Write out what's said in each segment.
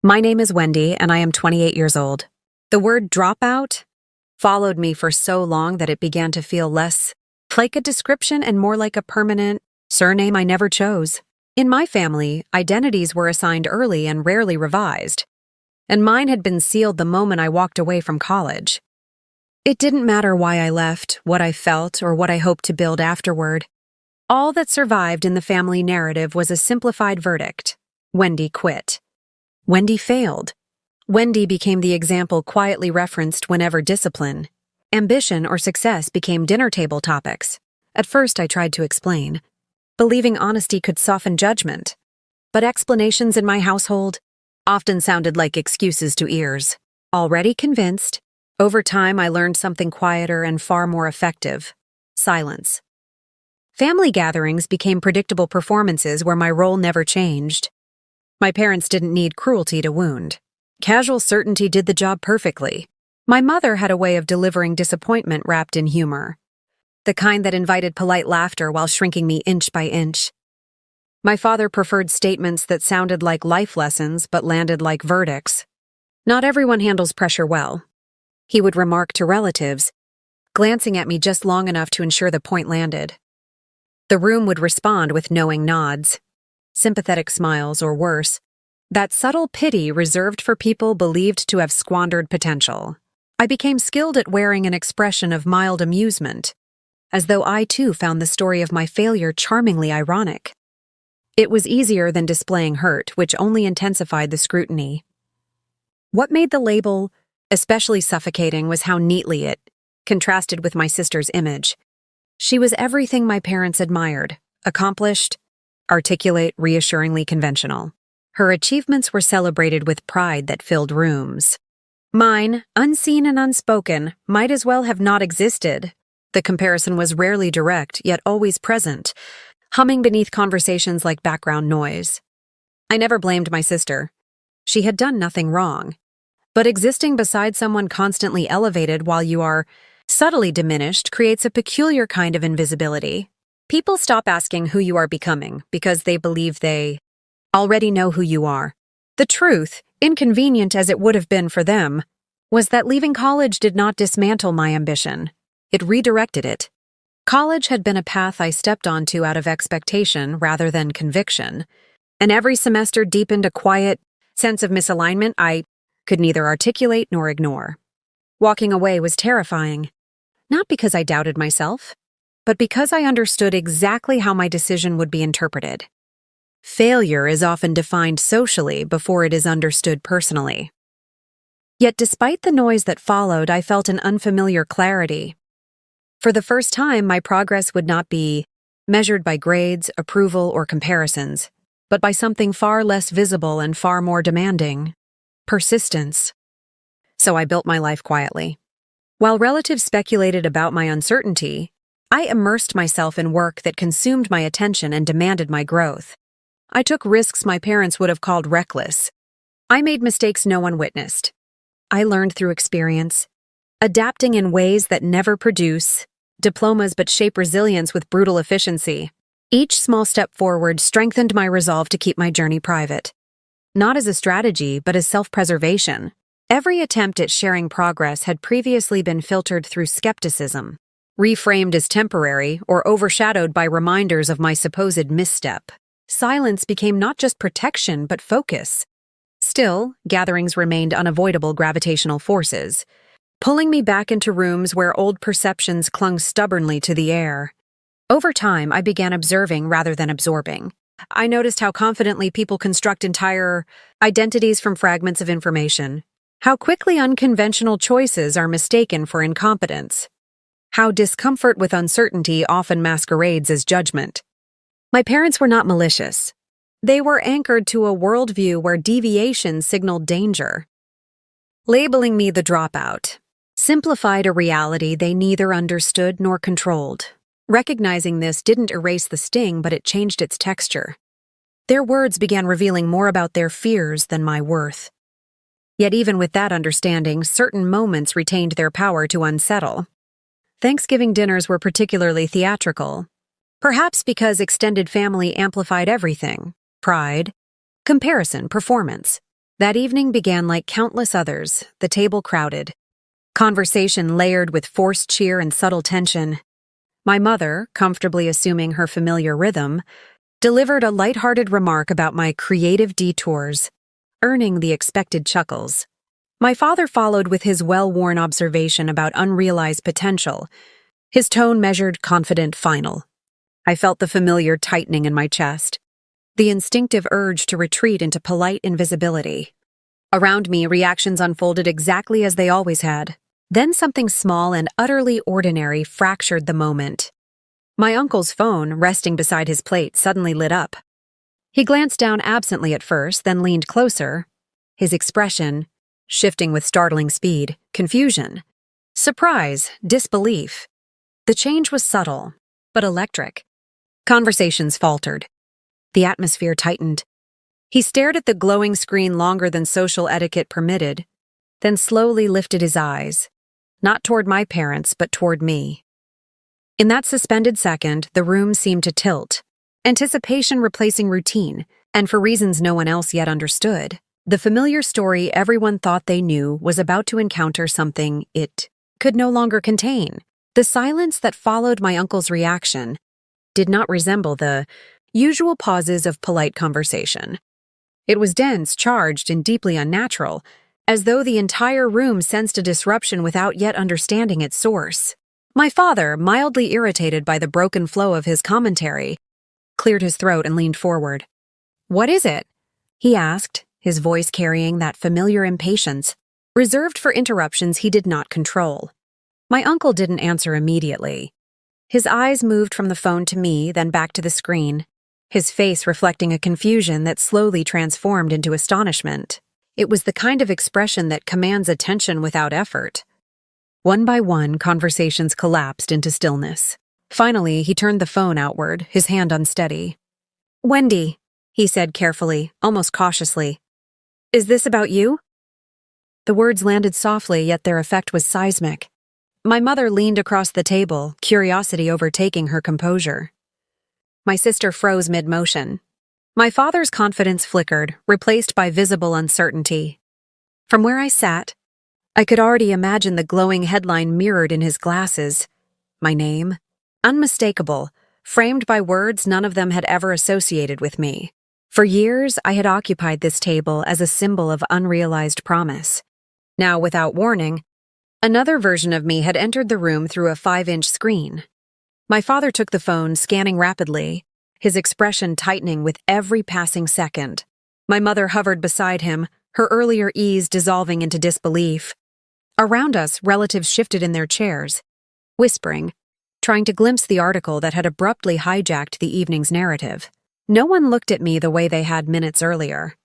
My name is Wendy, and I am 28 years old. The word dropout followed me for so long that it began to feel less like a description and more like a permanent surname I never chose. In my family, identities were assigned early and rarely revised, and mine had been sealed the moment I walked away from college. It didn't matter why I left, what I felt, or what I hoped to build afterward. All that survived in the family narrative was a simplified verdict: Wendy quit. Wendy failed. Wendy became the example quietly referenced whenever discipline, ambition, or success became dinner table topics. At first, I tried to explain, believing honesty could soften judgment. But explanations in my household often sounded like excuses to ears. Already convinced, over time I learned something quieter and far more effective: silence. Family gatherings became predictable performances where my role never changed. My parents didn't need cruelty to wound. Casual certainty did the job perfectly. My mother had a way of delivering disappointment wrapped in humor, the kind that invited polite laughter while shrinking me inch by inch. My father preferred statements that sounded like life lessons but landed like verdicts. Not everyone handles pressure well, he would remark to relatives, glancing at me just long enough to ensure the point landed. The room would respond with knowing nods, sympathetic smiles, or worse, that subtle pity reserved for people believed to have squandered potential. I became skilled at wearing an expression of mild amusement, as though I too found the story of my failure charmingly ironic. It was easier than displaying hurt, which only intensified the scrutiny. What made the label especially suffocating was how neatly it contrasted with my sister's image. She was everything my parents admired: accomplished, articulate, reassuringly conventional. Her achievements were celebrated with pride that filled rooms. Mine, unseen and unspoken, might as well have not existed. The comparison was rarely direct, yet always present, humming beneath conversations like background noise. I never blamed my sister. She had done nothing wrong. But existing beside someone constantly elevated while you are subtly diminished creates a peculiar kind of invisibility. People stop asking who you are becoming because they believe they already know who you are. The truth, inconvenient as it would have been for them, was that leaving college did not dismantle my ambition. It redirected it. College had been a path I stepped onto out of expectation rather than conviction, and every semester deepened a quiet sense of misalignment I could neither articulate nor ignore. Walking away was terrifying, not because I doubted myself, but because I understood exactly how my decision would be interpreted. Failure is often defined socially before it is understood personally. Yet despite the noise that followed, I felt an unfamiliar clarity. For the first time, my progress would not be measured by grades, approval, or comparisons, but by something far less visible and far more demanding: persistence. So I built my life quietly. While relatives speculated about my uncertainty, I immersed myself in work that consumed my attention and demanded my growth. I took risks my parents would have called reckless. I made mistakes no one witnessed. I learned through experience, adapting in ways that never produce diplomas but shape resilience with brutal efficiency. Each small step forward strengthened my resolve to keep my journey private, not as a strategy but as self-preservation. Every attempt at sharing progress had previously been filtered through skepticism, reframed as temporary or overshadowed by reminders of my supposed misstep. Silence became not just protection but focus. Still, gatherings remained unavoidable gravitational forces, pulling me back into rooms where old perceptions clung stubbornly to the air. Over time, I began observing rather than absorbing. I noticed how confidently people construct entire identities from fragments of information, how quickly unconventional choices are mistaken for incompetence, how discomfort with uncertainty often masquerades as judgment. My parents were not malicious. They were anchored to a worldview where deviation signaled danger. Labeling me the dropout simplified a reality they neither understood nor controlled. Recognizing this didn't erase the sting, but it changed its texture. Their words began revealing more about their fears than my worth. Yet even with that understanding, certain moments retained their power to unsettle. Thanksgiving dinners were particularly theatrical, perhaps because extended family amplified everything: pride, comparison, performance. That evening began like countless others, the table crowded. Conversation layered with forced cheer and subtle tension. My mother, comfortably assuming her familiar rhythm, delivered a lighthearted remark about my creative detours, earning the expected chuckles. My father followed with his well-worn observation about unrealized potential, his tone measured, confident, final. I felt the familiar tightening in my chest, the instinctive urge to retreat into polite invisibility. Around me, reactions unfolded exactly as they always had. Then something small and utterly ordinary fractured the moment. My uncle's phone, resting beside his plate, suddenly lit up. He glanced down absently at first, then leaned closer, his expression shifting with startling speed, confusion, surprise, disbelief. The change was subtle, but electric. Conversations faltered. The atmosphere tightened. He stared at the glowing screen longer than social etiquette permitted, then slowly lifted his eyes, not toward my parents, but toward me. In that suspended second, the room seemed to tilt, anticipation replacing routine, and for reasons no one else yet understood, the familiar story everyone thought they knew was about to encounter something it could no longer contain. The silence that followed my uncle's reaction did not resemble the usual pauses of polite conversation. It was dense, charged, and deeply unnatural, as though the entire room sensed a disruption without yet understanding its source. My father, mildly irritated by the broken flow of his commentary, cleared his throat and leaned forward. "What is it?" he asked, his voice carrying that familiar impatience, reserved for interruptions he did not control. My uncle didn't answer immediately. His eyes moved from the phone to me, then back to the screen, his face reflecting a confusion that slowly transformed into astonishment. It was the kind of expression that commands attention without effort. One by one, conversations collapsed into stillness. Finally, he turned the phone outward, his hand unsteady. "Wendy," he said carefully, almost cautiously. "Is this about you?" The words landed softly, yet their effect was seismic. My mother leaned across the table, curiosity overtaking her composure. My sister froze mid-motion. My father's confidence flickered, replaced by visible uncertainty. From where I sat, I could already imagine the glowing headline mirrored in his glasses. My name, unmistakable, framed by words none of them had ever associated with me. For years, I had occupied this table as a symbol of unrealized promise. Now, without warning, another version of me had entered the room through a 5-inch screen. My father took the phone, scanning rapidly, his expression tightening with every passing second. My mother hovered beside him, her earlier ease dissolving into disbelief. Around us, relatives shifted in their chairs, whispering, trying to glimpse the article that had abruptly hijacked the evening's narrative. No one looked at me the way they had minutes earlier.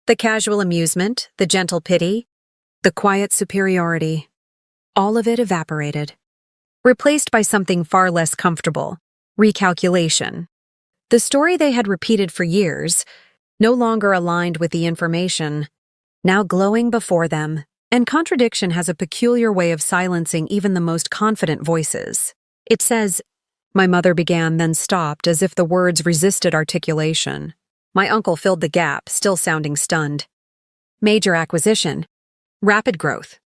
The casual amusement, the gentle pity, the quiet superiority, all of it evaporated, replaced by something far less comfortable, recalculation. The story they had repeated for years, no longer aligned with the information, now glowing before them, and contradiction has a peculiar way of silencing even the most confident voices. It says, my mother began, then stopped, as if the words resisted articulation. My uncle filled the gap, still sounding stunned. Major acquisition, rapid growth,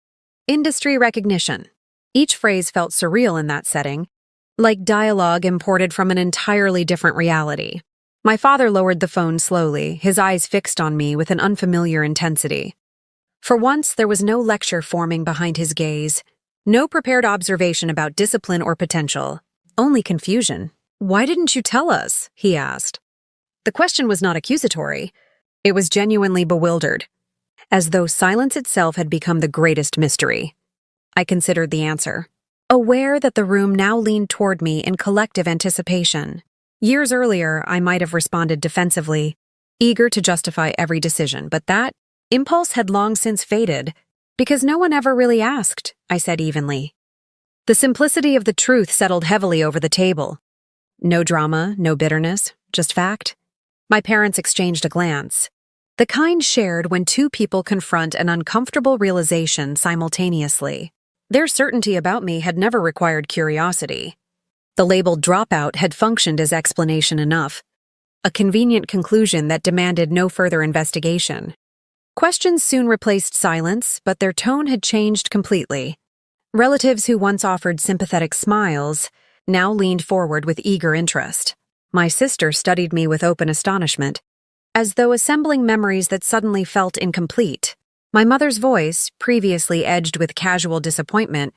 industry recognition. Each phrase felt surreal in that setting, like dialogue imported from an entirely different reality. My father lowered the phone slowly, his eyes fixed on me with an unfamiliar intensity. For once, there was no lecture forming behind his gaze, no prepared observation about discipline or potential, only confusion. "Why didn't you tell us?" he asked. The question was not accusatory. It was genuinely bewildered, as though silence itself had become the greatest mystery. I considered the answer, aware that the room now leaned toward me in collective anticipation. Years earlier, I might have responded defensively, eager to justify every decision, but that impulse had long since faded, because no one ever really asked, I said evenly. The simplicity of the truth settled heavily over the table. No drama, no bitterness, just fact. My parents exchanged a glance, the kind shared when two people confront an uncomfortable realization simultaneously. Their certainty about me had never required curiosity. The label dropout had functioned as explanation enough, a convenient conclusion that demanded no further investigation. Questions soon replaced silence, but their tone had changed completely. Relatives who once offered sympathetic smiles now leaned forward with eager interest. My sister studied me with open astonishment, as though assembling memories that suddenly felt incomplete. My mother's voice, previously edged with casual disappointment,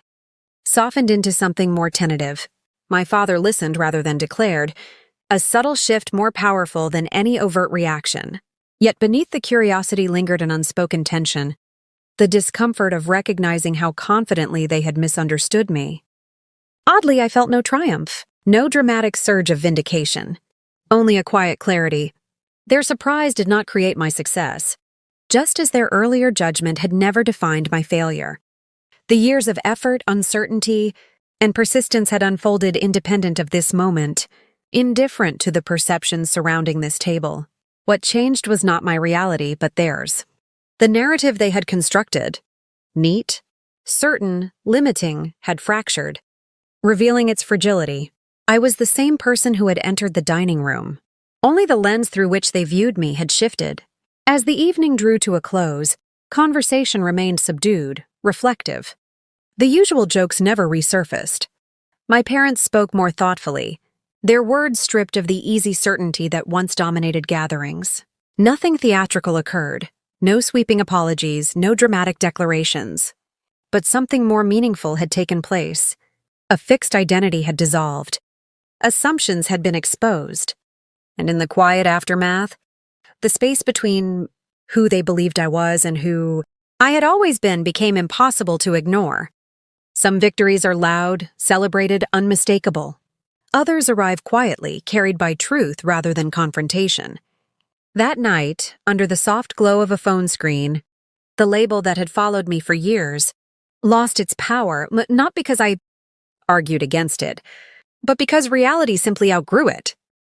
softened into something more tentative. My father listened rather than declared, a subtle shift more powerful than any overt reaction. Yet beneath the curiosity lingered an unspoken tension, the discomfort of recognizing how confidently they had misunderstood me. Oddly, I felt no triumph, no dramatic surge of vindication, only a quiet clarity. Their surprise did not create my success, just as their earlier judgment had never defined my failure. The years of effort, uncertainty, and persistence had unfolded independent of this moment, indifferent to the perceptions surrounding this table. What changed was not my reality, but theirs. The narrative they had constructed, neat, certain, limiting, had fractured, revealing its fragility. I was the same person who had entered the dining room. Only the lens through which they viewed me had shifted. As the evening drew to a close, conversation remained subdued, reflective. The usual jokes never resurfaced. My parents spoke more thoughtfully, their words stripped of the easy certainty that once dominated gatherings. Nothing theatrical occurred, no sweeping apologies, no dramatic declarations. But something more meaningful had taken place. A fixed identity had dissolved. Assumptions had been exposed. And in the quiet aftermath, the space between who they believed I was and who I had always been became impossible to ignore. Some victories are loud, celebrated, unmistakable. Others arrive quietly, carried by truth rather than confrontation. That night, under the soft glow of a phone screen, the label that had followed me for years lost its power, not because I argued against it, but because reality simply outgrew it.